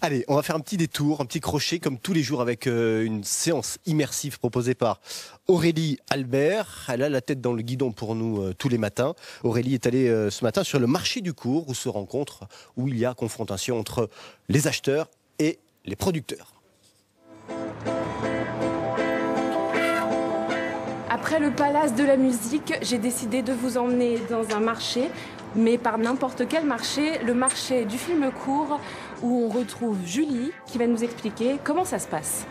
Allez, on va faire un petit détour, un petit crochet comme tous les jours avec une séance immersive proposée par Aurélie Albert. Elle a la tête dans le guidon pour nous tous les matins. Aurélie est allée ce matin sur le marché du cours où il y a confrontation entre les acheteurs et les producteurs. Après le palace de la musique, j'ai décidé de vous emmener dans un marché, mais par n'importe quel marché, le marché du film court, où on retrouve Julie qui va nous expliquer comment ça se passe.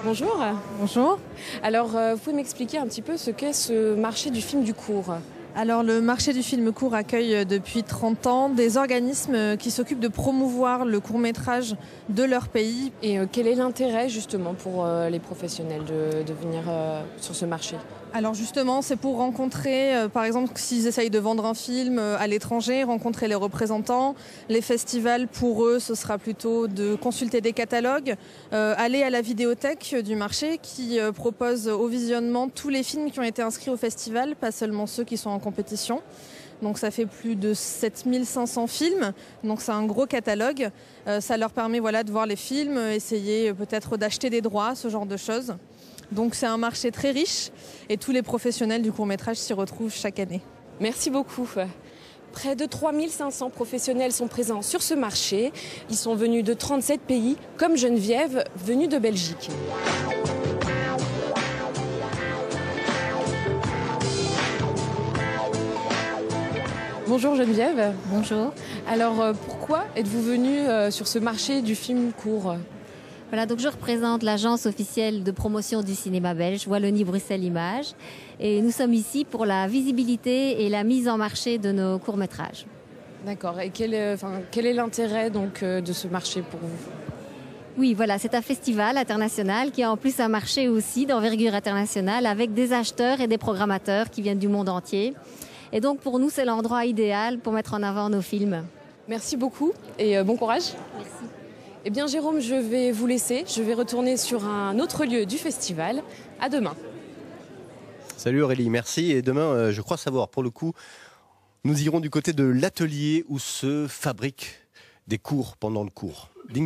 Bonjour. Bonjour. Alors, vous pouvez m'expliquer un petit peu ce qu'est ce marché du film du court ? Alors le marché du film court accueille depuis 30 ans des organismes qui s'occupent de promouvoir le court-métrage de leur pays. Et quel est l'intérêt justement pour les professionnels de venir sur ce marché ? Alors justement, c'est pour rencontrer, par exemple, s'ils essayent de vendre un film à l'étranger, rencontrer les représentants. Les festivals, pour eux, ce sera plutôt de consulter des catalogues, aller à la vidéothèque du marché qui propose au visionnement tous les films qui ont été inscrits au festival, pas seulement ceux qui sont en compétition. Donc ça fait plus de 7500 films, donc c'est un gros catalogue. Ça leur permet de voir les films, essayer peut-être d'acheter des droits, ce genre de choses. Donc c'est un marché très riche et tous les professionnels du court-métrage s'y retrouvent chaque année. Merci beaucoup. Près de 3500 professionnels sont présents sur ce marché. Ils sont venus de 37 pays, comme Geneviève, venue de Belgique. Bonjour Geneviève. Bonjour. Alors pourquoi êtes-vous venue sur ce marché du film court ? Voilà, donc je représente l'agence officielle de promotion du cinéma belge, Wallonie-Bruxelles Images. Et nous sommes ici pour la visibilité et la mise en marché de nos courts-métrages. D'accord. Et quel est l'intérêt donc de ce marché pour vous ? Oui, voilà, c'est un festival international qui a en plus un marché aussi d'envergure internationale avec des acheteurs et des programmateurs qui viennent du monde entier. Et donc pour nous, c'est l'endroit idéal pour mettre en avant nos films. Merci beaucoup et bon courage. Merci. Eh bien Jérôme, je vais vous laisser. Je vais retourner sur un autre lieu du festival. À demain. Salut Aurélie, merci. Et demain, je crois savoir, pour le coup, nous irons du côté de l'atelier où se fabriquent des cours pendant le cours.